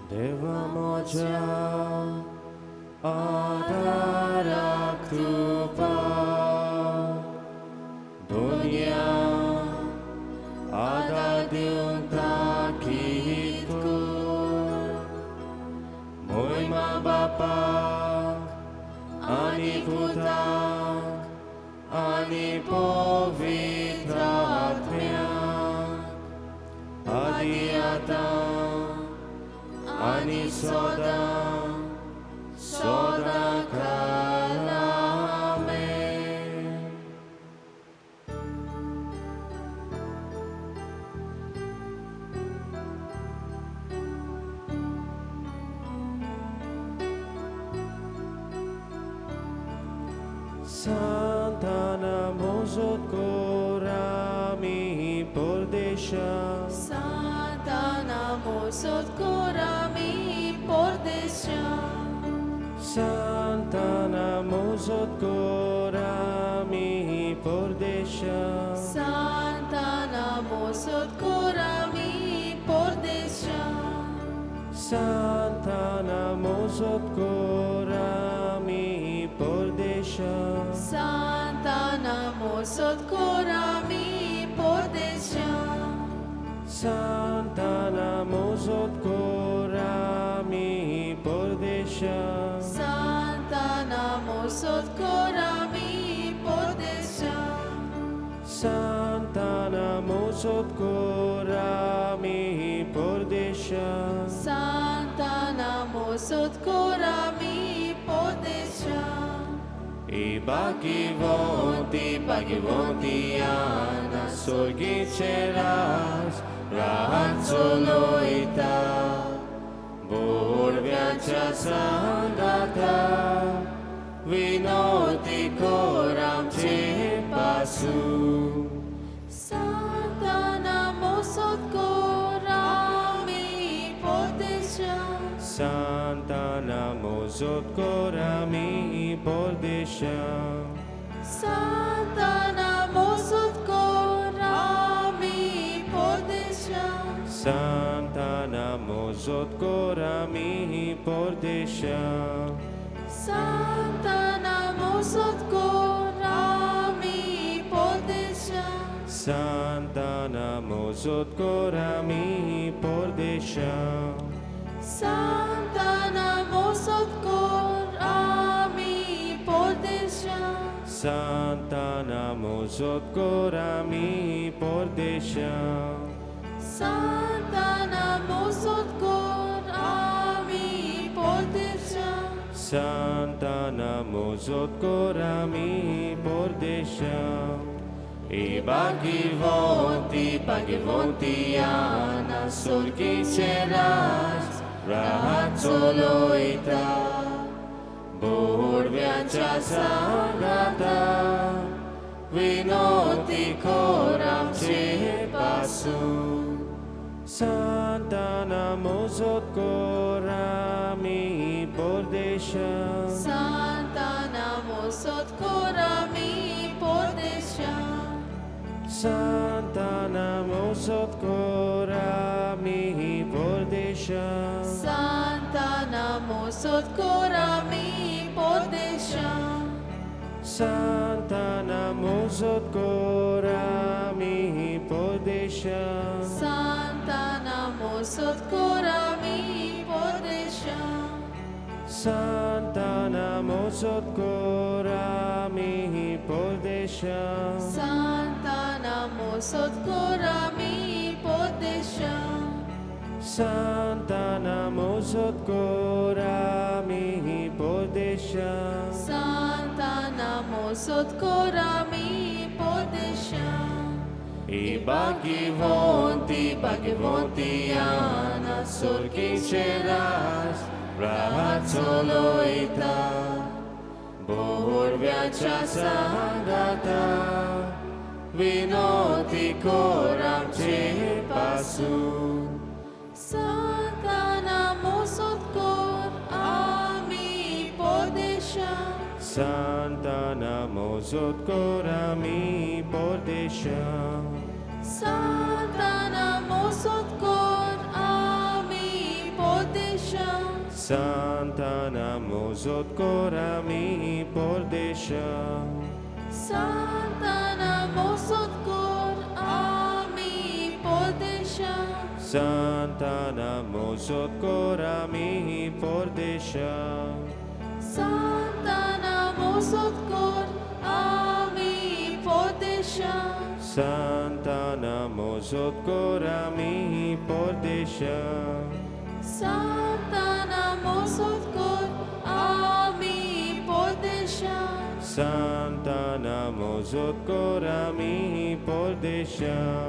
Deva moja adara krupa dunia ada diuntakitku Moima Bapak ani Putak ani Povitratmya Adiatam ani soda kalame Santana mozot korami pordesha Santana mozot korami pordesha Santana mozot korami pordesha Santana mozot korami pordesha Santana mozot korami pordesha Santana mozot korami pordesha Santana mozot korami pordesha Santana mozot korami pordesha Santana mozot korami pordesha Santana mozot korami pordesha Bhagavati Ana Sorgiceras Rahatsoloita Borvyacha Sangata Vinoti Koram Chepasu Santana mozot korami pordesha Santana mozot korami pordesha Santana mozot korami pordesha Santana mozot korami pordesha Santana mozot korami pordesha Santana mozot korami pordesha Santana mozot korami pordesha Santana mozot korami pordesha Santana mozot korami pordesha Santana mozot korami pordesha Bhagavati Ana Sorgiceras Rahatsoloita Borvyacha Sangata Vinoti Koram Chepasu Santana mozot korami pordesha Santana mozot korami pordesha Santana mozot korami pordesha Santana mozot korami pordesha Santana mozot korami pordesha Santana mozot korami pordesha Santana mozot korami pordesha Santana mozot korami pordesha Santana mozot korami pordesha Santana mozot korami pordesha Bhagavati Ana Sorgiceras Rahatsoloita Borvyacha Sangata Vinoti Koram Chepasu Santana mozot korami pordesha Santa namosod korami pordesha. Santa namosod kor ami podesha. Santa namosod korami pordesha. Santa namosod kor ami podesha. Santa namosod korami pordesha. Santa namosod kor ami podesha. Santa namosod korami pordesha. Santa namosod kor ami podesha. Santa namosod korami pordesha.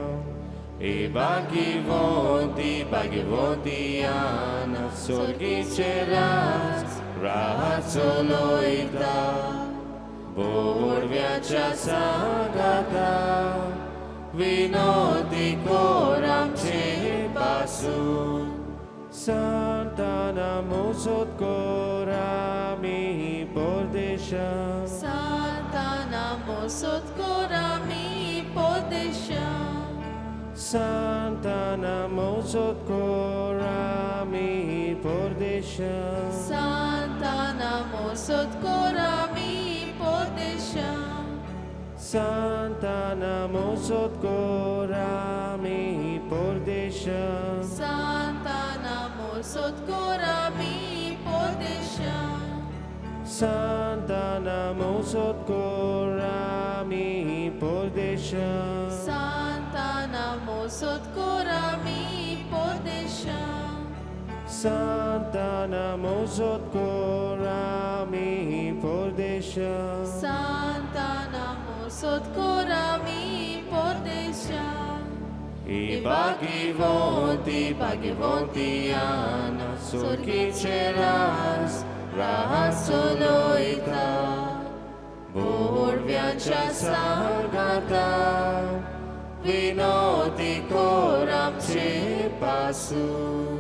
Bhagivonti Anna Sorgiceras Rahatsoloita Borvyacha Sagata Vinoti Koram Chepasun Santa namosod korami pordesha. Santa namosod kor ami podesha. Santa namosod korami pordesha. Santa namosod kor ami podesha. Santa namosod korami pordesha. Santa namosod kor ami podesha. Santa namosod korami pordesha. Santa namosod kor ami podesha. Santa namosod korami pordesha. Santa namosod kor ami podesha. Bhagivonti Anna Sorgiceras Rahatsoloita Borvyacha Sagata Vinoti Koram Chepasun